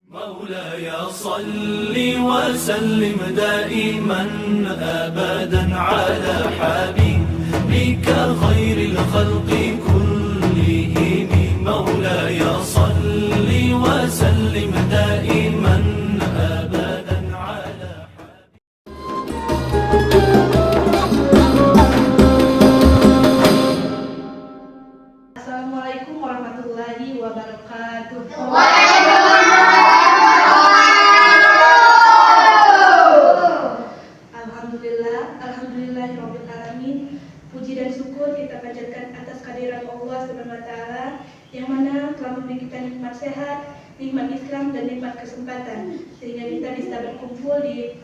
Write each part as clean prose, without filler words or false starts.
مولاي صل وسلم دائما أبدا على حبيبك خير الخلق كلهم. مولاي صل وسلم دائما أبدا على Assalamualaikum warahmatullahi wabarakatuh. Alhamdulillahirabbil alamin. Puji dan syukur kita panjatkan atas kehadiran Allah Subhanahu wa taala yang mana telah memberi kita nikmat sehat, nikmat Islam dan nikmat kesempatan sehingga kita bisa berkumpul di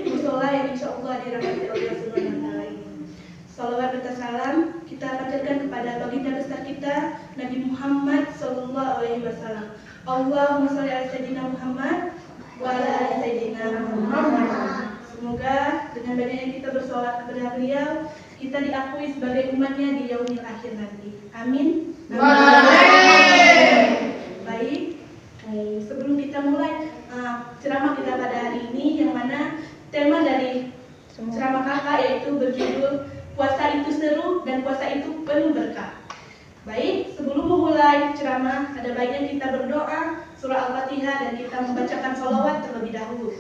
mushola yang insyaallah dirahmati Allah Subhanahu wa taala ini. Salawat dan salam kita panjatkan kepada baginda besar kita Nabi Muhammad sallallahu alaihi wasallam. Allahumma shalli ala sayyidina Muhammad wa ala ali sayyidina Muhammad. Semoga dengan banyaknya kita bersolawat kepada beliau, kita diakui sebagai umatnya di yaumil akhir nanti. Amin. Baik, sebelum kita mulai ceramah kita pada hari ini, yang mana tema dari ceramah kakak yaitu berjudul puasa itu seru dan puasa itu penuh berkah. Baik, sebelum memulai ceramah, ada baiknya kita berdoa surah Al-Fatihah dan kita membacakan sholawat terlebih dahulu.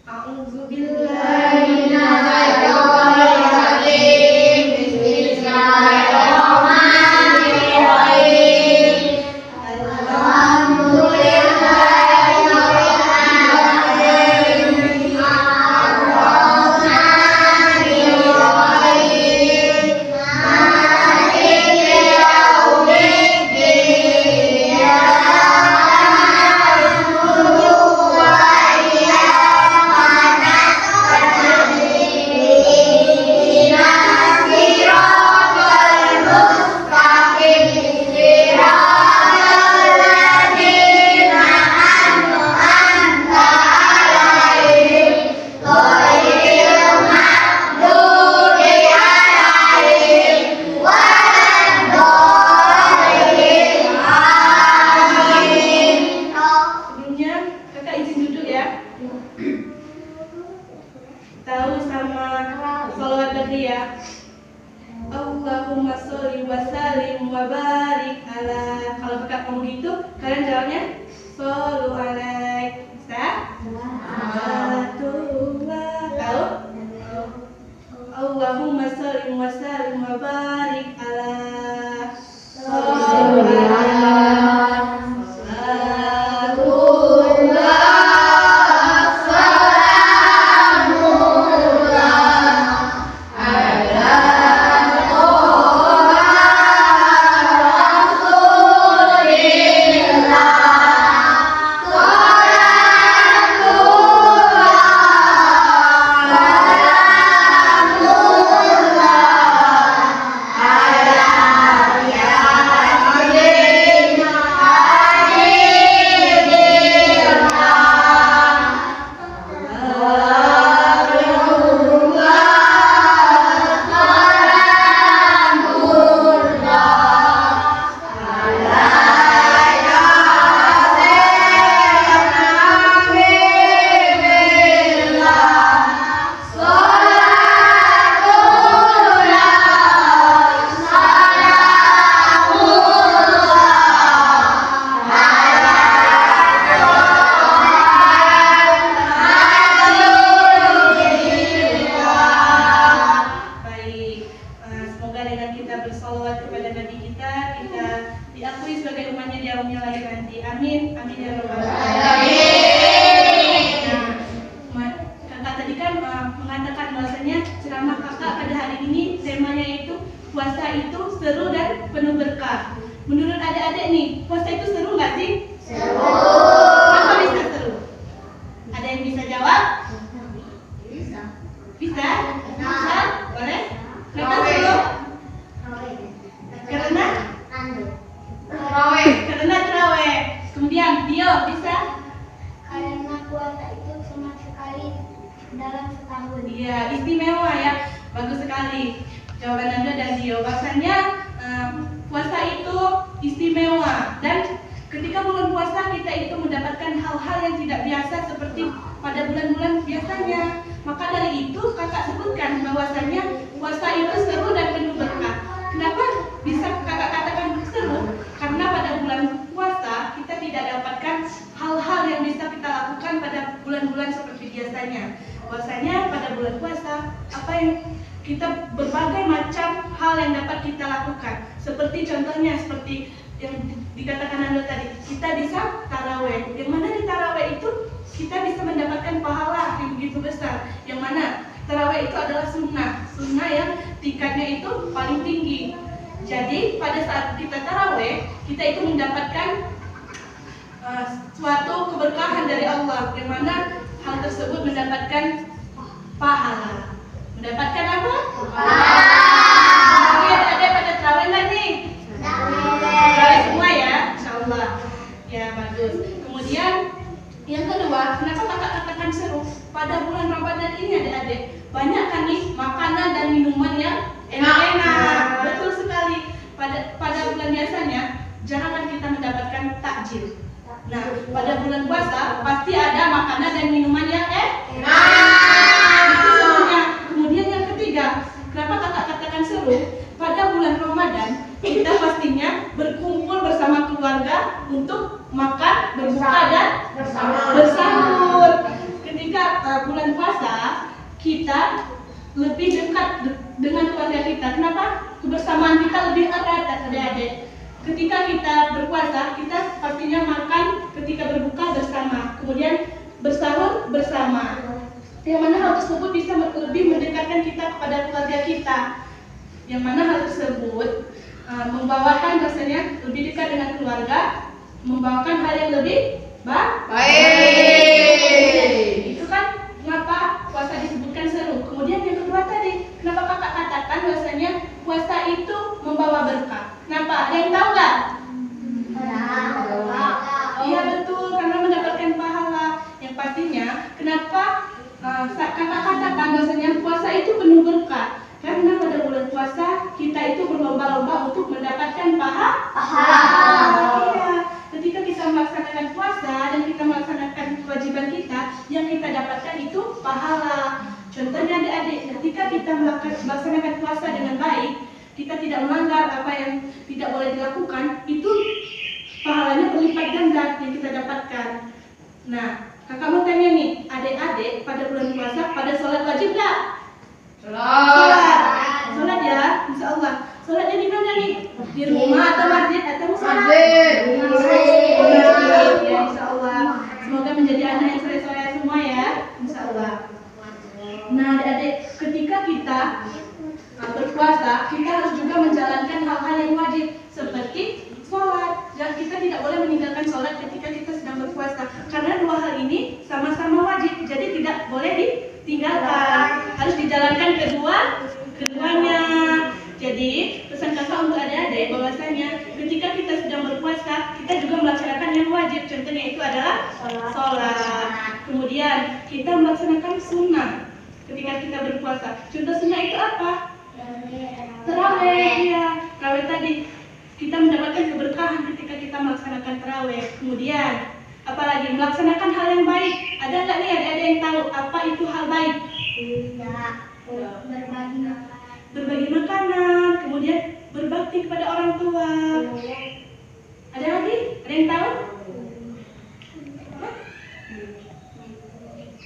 A'udzubillahi minasyaitonir rajim. Bismillahirrahmanirrahim. Tahu sama sholawat tadi ya. Allahumma sholli wa sallim wa barik ala. Kalau kakak mau gitu, kalian jawabnya shollu alaik. Bisa? Salatullah. Tahu? Allahumma sholli wa sallim wa barik ala. Shollu alaik. Amin, amin ya rabbal alamin. Nah, kakak tadi kan mengatakan bahwasanya ceramah kakak pada hari ini temanya itu puasa itu seru dan penuh berkah. Menurut adik-adik nih, puasa itu seru nggak sih? Seru. Kenapa bisa seru? Ada yang bisa jawab? Bisa. Bisa? Bisa? Boleh? Kenapa seru? Karena? Karena terawih. Kemudian Dio bisa? Karena puasa itu cuma sekali dalam setahun. Iya, istimewa ya. Bagus sekali jawaban Anda dan Dio. Bahasanya puasa itu istimewa dan ketika bulan puasa kita itu mendapatkan hal bahwasanya puasa itu seru dan penuh berkah. Kenapa bisa kakak katakan seru? Karena pada bulan puasa kita tidak dapatkan hal-hal yang bisa kita lakukan pada bulan-bulan seperti biasanya. Bahwasanya pada bulan puasa apa yang kita berbagai macam hal yang dapat kita lakukan. Seperti contohnya seperti yang dikatakan Anda tadi, kita bisa taraweh. Yang mana di taraweh itu kita bisa mendapatkan pahala yang begitu besar. Yang mana taraweh itu adalah sunnah yang tingkatnya itu paling tinggi. Jadi pada saat kita taraweh, kita itu mendapatkan suatu keberkahan dari Allah, yang mana hal tersebut mendapatkan pahala. Mendapatkan apa? Pahala. Ada pada taraweh nggak nih? Taraweh semua ya, insyaallah. Ya bagus. Kemudian yang kedua, kenapa kakak katakan seru? Pada bulan Ramadan ini adik-adik, banyak kan nih makanan dan minuman yang enak-enak. Betul sekali. Pada bulan biasanya jarang kita mendapatkan takjil. Nah, pada bulan puasa pasti ada makanan dan minuman yang enak. Itu serunya. Kemudian yang ketiga, kenapa kakak katakan seru? Pada bulan Ramadan kita pastinya berkumpul bersama keluarga untuk makan, berbuka dan bersahur. Ketika bulan puasa kita lebih dekat dengan keluarga kita. Kenapa? Kebersamaan kita lebih erat, adik-adik. Ketika kita berpuasa, kita pastinya makan, ketika berbuka bersama, kemudian bersahur bersama. Yang mana hal tersebut bisa lebih mendekatkan kita kepada keluarga kita. Yang mana hal tersebut membawakan rasanya lebih dekat dengan keluarga, membawakan hal yang lebih baik. Itu kan mengapa puasa disebutkan seru. Kemudian yang kedua tadi, kenapa kakak katakan bahwasanya puasa itu membawa berkah? Kenapa? Ada yang tahu nggak? Iya betul, karena mendapatkan pahala. Yang pastinya, kenapa kakak katakan bahwasanya puasa itu penuh berkah? Karena pada bulan puasa kita itu berlomba-lomba untuk mendapatkan pahala. Iya. Ketika kita melaksanakan puasa dan kita melaksanakan kewajiban kita, yang kita dapatkan itu pahala. Contohnya adik-adik, ketika kita melaksanakan puasa dengan baik, kita tidak melanggar apa yang tidak boleh dilakukan, itu pahalanya berlipat ganda yang kita dapatkan. Nah, kakak mau tanya nih, adik-adik pada bulan puasa pada sholat wajib nggak? Sholat ya, insya Allah. Sholatnya di mana nih? Di rumah atau masjid atau musola? Ya, insya Allah. Semoga menjadi anak yang soleh-soleh semua ya, insya Allah. Nah, adik-adik, ketika kita berpuasa, kita harus juga menjalankan hal-hal yang wajib seperti sholat. Dan kita tidak boleh meninggalkan sholat ketika kita sedang berpuasa, karena dua hal ini sama-sama wajib, jadi tidak boleh ditinggalkan. Harus dijalankan keduanya. Jadi pesan kakak untuk adik-adik bahwasanya ketika kita sedang berpuasa, kita juga melaksanakan yang wajib. Contohnya itu adalah sholat. Kemudian kita melaksanakan sunnah ketika kita berpuasa. Contoh sunnah itu apa? Taraweh. Ya, taraweh tadi kita mendapatkan keberkahan ketika kita melaksanakan taraweh. Kemudian apalagi melaksanakan hal yang baik. Ada nggak nih adik-adik yang tahu apa itu hal baik? Berbagi makanan, kemudian berbakti kepada orang tua. Ada lagi? Ada yang tahu?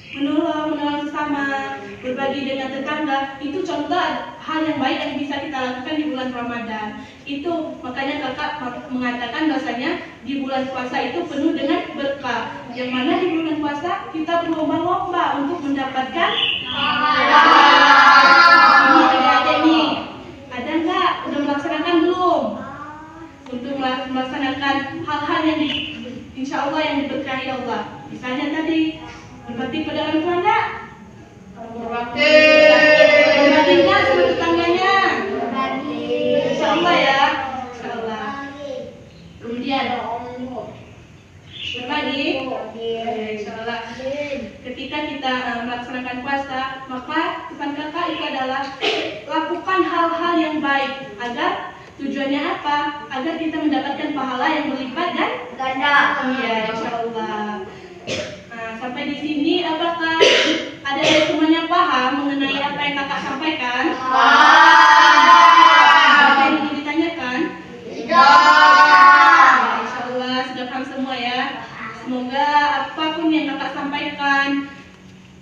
Menolong sesama, berbagi dengan tetangga, itu contoh hal yang baik yang bisa kita lakukan di bulan Ramadan. Itu makanya kakak mengatakan bahwasanya di bulan puasa itu penuh dengan berkah. Yang mana di bulan puasa kita berlomba-lomba untuk mendapatkan ini adik-adik nih, ada nggak? Udah melaksanakan belum? Untuk melaksanakan hal-hal yang insya Allah yang diberkahi Allah. Misalnya tadi berbakti pada orang tua nggak? Berbakti nggak sama tetangganya? Insya Allah ya, insya Allah. Kemudian berbagi, insya Allah. Ketika kita melaksanakan puasa, maka pesan kakak itu adalah lakukan hal-hal yang baik. Agar tujuannya apa? Agar kita mendapatkan pahala yang berlipat dan ganda. Iya, insya Allah. Sampai di sini apakah ada semuanya paham mengenai apa yang kakak sampaikan?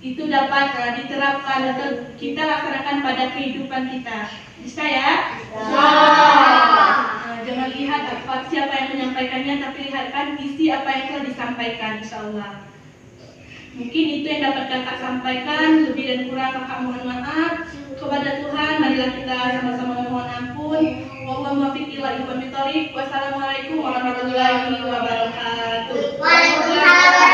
itu dapat diterapkan atau kita laksanakan pada kehidupan kita. Bisa ya? Bisa. Jangan lihat siapa yang menyampaikannya, tapi lihatkan isi apa yang telah disampaikan, insyaallah. Mungkin itu yang dapat kakak sampaikan. Lebih dan kurang kakak mohon maaf. Kepada Tuhan, marilah kita sama-sama memohon ampun. Wallahu muwaffiq ila aqwamit thoriq. Wassalamualaikum warahmatullahi wabarakatuh. Waalaikumsalam.